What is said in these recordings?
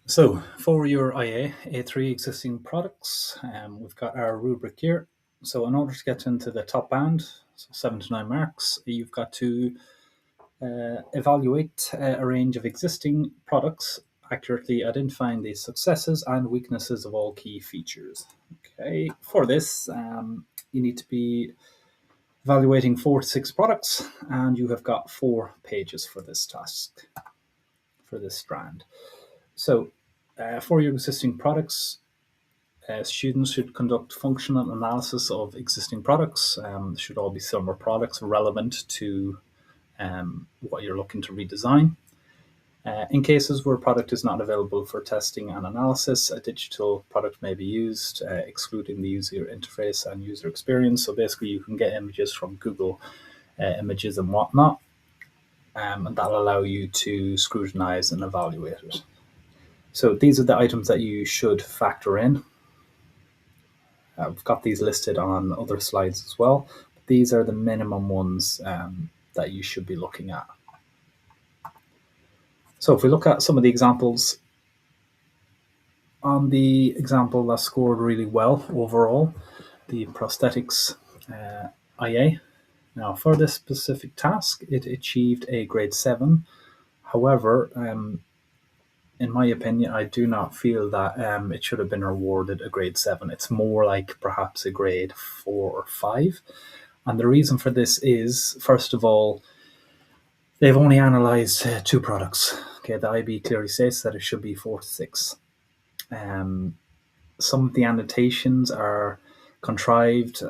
So for your IA, A3 existing products, we've got our rubric here. So in order to get into the top band, so 7 to 9 marks, you've got to evaluate a range of existing products, accurately identifying the successes and weaknesses of all key features. Okay, for this, you need to be evaluating 4 to 6 products, and you have got 4 pages for this task, for this strand. So, for your existing products, students should conduct functional analysis of existing products. Should all be similar products relevant to what you're looking to redesign. In cases where a product is not available for testing and analysis, a digital product may be used, excluding the user interface and user experience. So basically, you can get images from Google Images and whatnot, and that'll allow you to scrutinize and evaluate it. So these are the items that you should factor in. I've got these listed on other slides as well. But these are the minimum ones that you should be looking at. So if we look at some of the examples, on the example that scored really well overall, the prosthetics IA. Now for this specific task, it achieved a grade 7. However, in my opinion, I do not feel that it should have been awarded a grade 7. It's more like perhaps a grade 4 or 5. And the reason for this is, first of all, they've only analysed 2 products. Okay, the IB clearly states that it should be 4 to 6. Some of the annotations are contrived,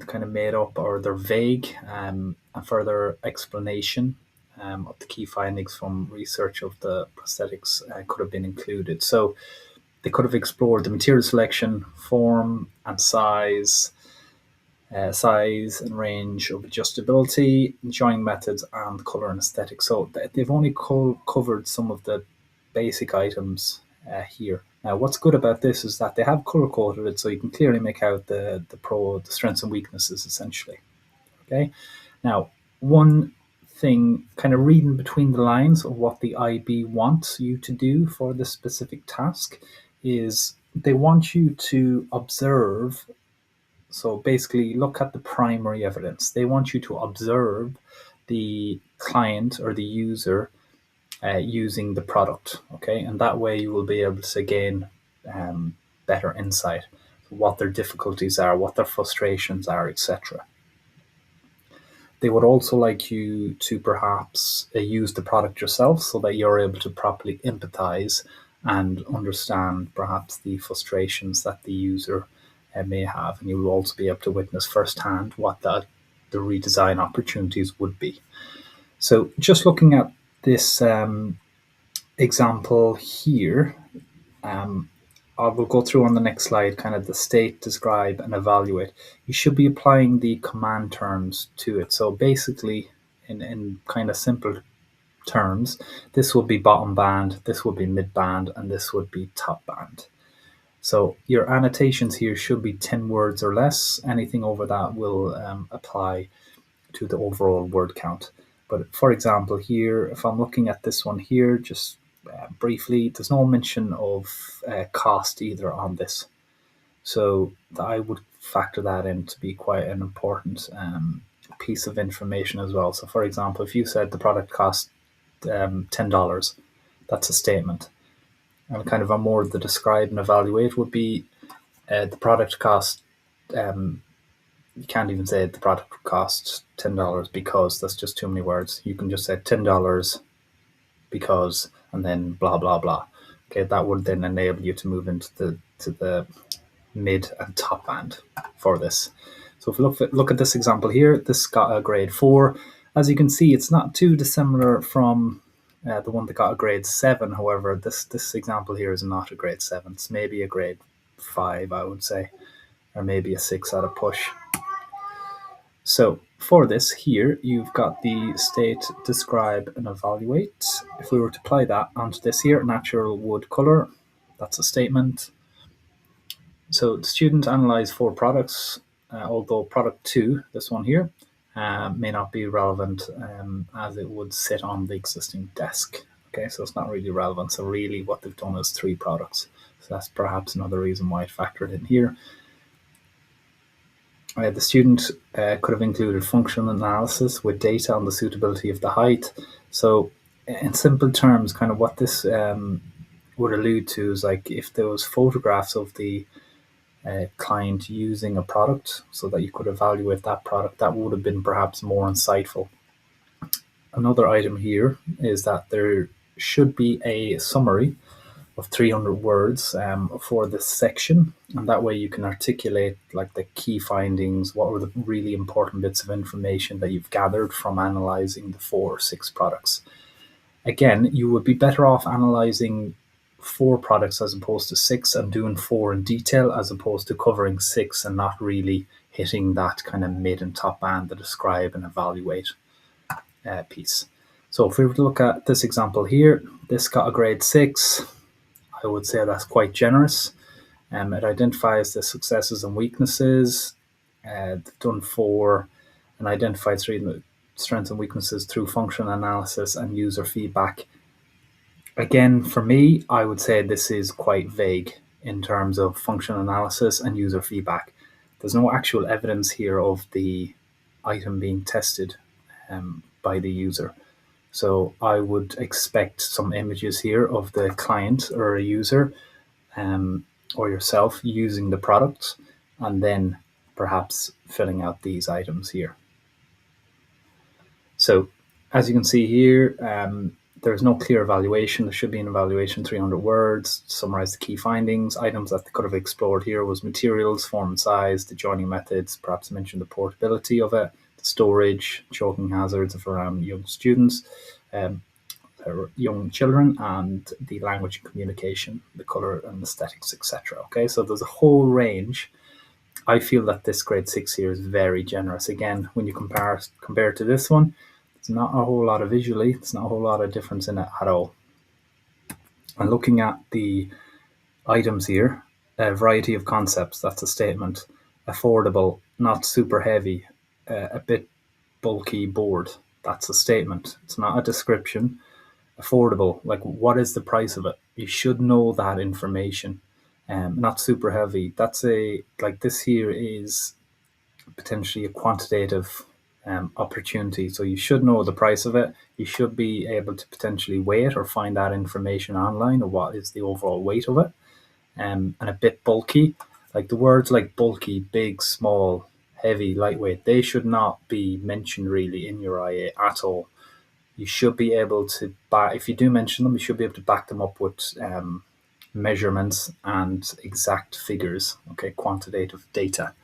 kind of made up, or they're vague. A further explanation of the key findings from research of the prosthetics could have been included. So they could have explored the material selection, form and size, size and range of adjustability, joining methods, and color and aesthetics. So they've only covered some of the basic items here. Now, what's good about this is that they have color coded it, so you can clearly make out the strengths and weaknesses essentially. Okay. Now, one thing, kind of reading between the lines of what the IB wants you to do for this specific task, is they want you to observe. So basically, look at the primary evidence. They want you to observe the client or the user using the product. Okay, and that way you will be able to gain better insight, what their difficulties are, what their frustrations are, etc. They would also like you to perhaps use the product yourself so that you're able to properly empathize and understand perhaps the frustrations that the user may have. And you will also be able to witness firsthand what the redesign opportunities would be. So just looking at this example here, I will go through on the next slide kind of the state, describe, and evaluate. You should be applying the command terms to it. So basically, in kind of simple terms, this would be bottom band, this would be mid band, and this would be top band. So your annotations here should be 10 words or less. Anything over that will apply to the overall word count. But for example, here, if I'm looking at this one here, just briefly, there's no mention of cost either on this. So I would factor that in to be quite an important piece of information as well. So for example, if you said the product cost $10, that's a statement. And kind of a more the describe and evaluate would be the product cost. You can't even say the product costs $10 because that's just too many words. You can just say $10 because, and then blah blah blah. Okay, that would then enable you to move into the mid and top band for this. So if we look at this example here, this got a grade 4. As you can see, it's not too dissimilar from the one that got a grade 7. However, this example here is not a grade 7. It's maybe a grade 5, I would say, or maybe a 6 at a push. So for this here, you've got the state, describe, and evaluate. If we were to apply that onto this here, natural wood color, that's a statement. So the student analysed 4 products, although product 2, this one here, may not be relevant as it would sit on the existing desk. Okay, so it's not really relevant. So really what they've done is three products. So that's perhaps another reason why it factored in here. The student could have included functional analysis with data on the suitability of the height. So, in simple terms, kind of what this would allude to is like if there was photographs of the client using a product, so that you could evaluate that product, that would have been perhaps more insightful. Another item here is that there should be a summary of 300 words for this section, and that way you can articulate like the key findings, what were the really important bits of information that you've gathered from analyzing the 4 or 6 products. Again, you would be better off analyzing 4 products as opposed to 6, and doing 4 in detail as opposed to covering 6 and not really hitting that kind of mid and top band, the describe and evaluate piece. So if we were to look at this example here, this got a grade 6. I would say that's quite generous. It identifies the successes and weaknesses. They've done 4 and identified 3 strengths and weaknesses through function analysis and user feedback. Again, for me, I would say this is quite vague in terms of function analysis and user feedback. There's no actual evidence here of the item being tested by the user. So I would expect some images here of the client or a user or yourself using the product, and then perhaps filling out these items here. So as you can see here, there's no clear evaluation. There should be an evaluation, 300 words, summarize the key findings. Items that they could have explored here was materials, form and size, the joining methods, perhaps mention the portability of it, the storage, choking hazards of around young students, young children, and the language and communication, the color and aesthetics, etc. Okay, so there's a whole range. I feel that this grade 6 here is very generous. Again, when you compare to this one, it's not a whole lot of visually, it's not a whole lot of difference in it at all. And looking at the items here, a variety of concepts, that's a statement. Affordable, not super heavy, a bit bulky board, that's a statement. It's not a description. Affordable, like what is the price of it? You should know that information. Not super heavy. That's like this here is potentially a quantitative opportunity. So you should know the price of it. You should be able to potentially weigh it or find that information online, or what is the overall weight of it. And a bit bulky, like the words like bulky, big, small, heavy, lightweight, they should not be mentioned really in your IA at all. You should be able to, if you do mention them, you should be able to back them up with measurements and exact figures, okay, quantitative data.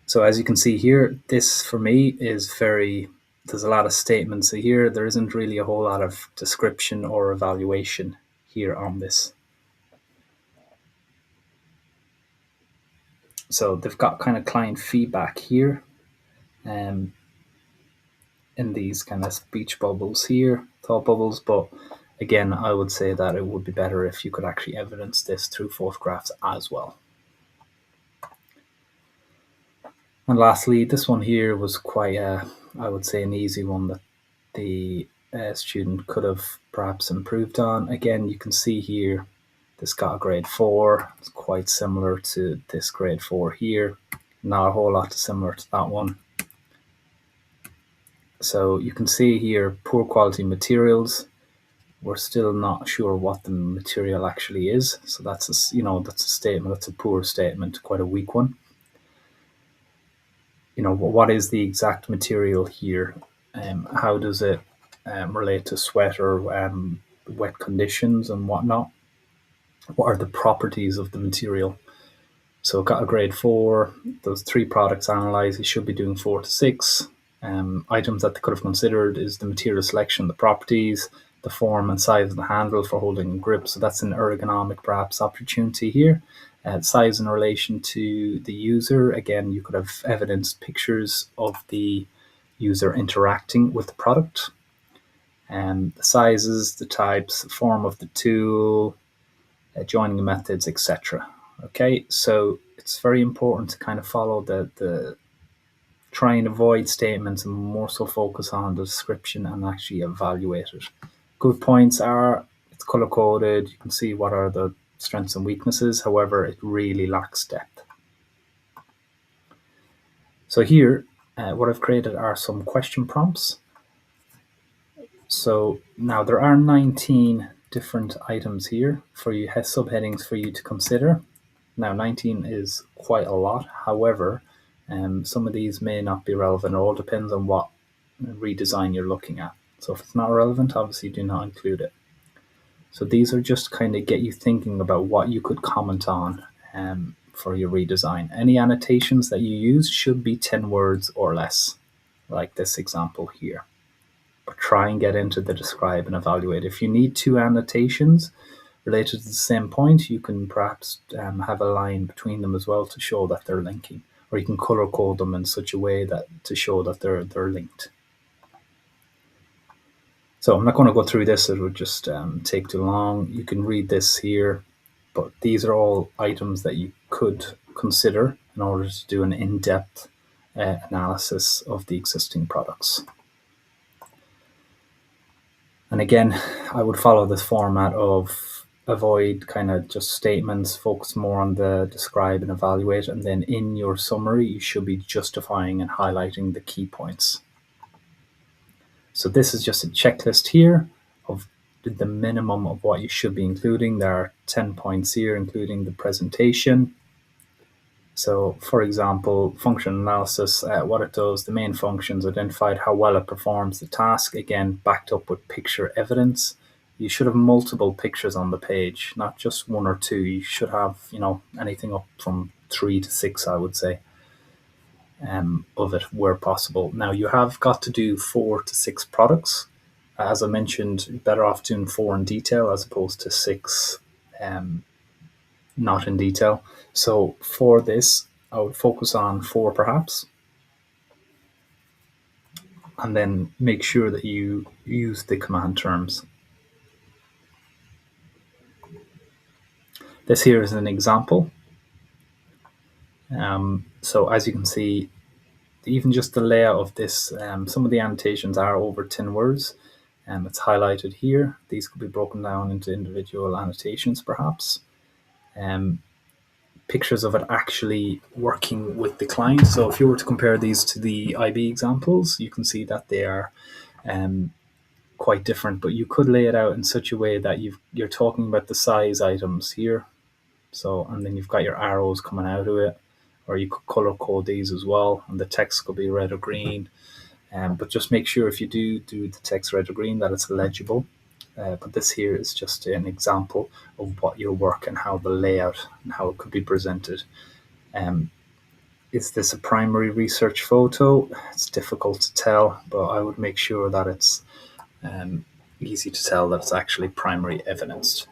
So as you can see here, this for me is there's a lot of statements here. There isn't really a whole lot of description or evaluation here on this. So they've got kind of client feedback here. In these kind of speech bubbles here, thought bubbles, but again, I would say that it would be better if you could actually evidence this through photographs as well. And lastly, this one here was quite, I would say, an easy one that the student could have perhaps improved on. Again, you can see here, this got a grade 4. It's quite similar to this grade 4 here. Not a whole lot similar to that one. So you can see here, poor quality materials. We're still not sure what the material actually is. So that's a statement. That's a poor statement, quite a weak one. What is the exact material here? How does it relate to sweat or wet conditions and whatnot? What are the properties of the material? So it got a grade 4. Those 3 products analyzed, it should be doing 4 to 6. Items that they could have considered is the material selection, the properties, the form and size of the handle for holding and grip. So that's an ergonomic perhaps opportunity here. Size in relation to the user. Again, you could have evidenced pictures of the user interacting with the product. The sizes, the types, the form of the tool, joining methods, etc. Okay, so it's very important to kind of follow the try and avoid statements and more so focus on the description and actually evaluate it. Good points are it's color coded. You can see what are the strengths and weaknesses. However, it really lacks depth. So here, what I've created are some question prompts. So now there are 19 different items here for you, subheadings for you to consider. Now 19 is quite a lot. However, some of these may not be relevant. It all depends on what redesign you're looking at. So if it's not relevant, obviously do not include it. So these are just kind of get you thinking about what you could comment on for your redesign. Any annotations that you use should be 10 words or less, like this example here. But try and get into the describe and evaluate. If you need two annotations related to the same point, you can perhaps have a line between them as well to show that they're linking, or you can color code them in such a way that to show that they're linked. So I'm not going to go through this, it would just take too long. You can read this here, but these are all items that you could consider in order to do an in-depth analysis of the existing products. And again, I would follow this format of avoid kind of just statements, focus more on the describe and evaluate, and then in your summary, you should be justifying and highlighting the key points. So this is just a checklist here of the minimum of what you should be including. There are 10 points here, including the presentation. So for example, function analysis, what it does, the main functions identified how well it performs the task, again, backed up with picture evidence. You should have multiple pictures on the page, not just one or two. You should have, anything up from 3 to 6, I would say, of it where possible. Now you have got to do 4 to 6 products. As I mentioned, better off doing 4 in detail as opposed to 6 not in detail. So for this, I would focus on 4 perhaps, and then make sure that you use the command terms. This here is an example. So as you can see, even just the layout of this, some of the annotations are over 10 words. It's highlighted here. These could be broken down into individual annotations perhaps. Pictures of it actually working with the client. So if you were to compare these to the IB examples, you can see that they are quite different, but you could lay it out in such a way that you're talking about the size items here. So, and then you've got your arrows coming out of it, or you could color code these as well, and the text could be red or green. But just make sure if you do the text red or green that it's legible. But this here is just an example of what your work and how the layout and how it could be presented. Is this a primary research photo? It's difficult to tell, but I would make sure that it's easy to tell that it's actually primary evidenced.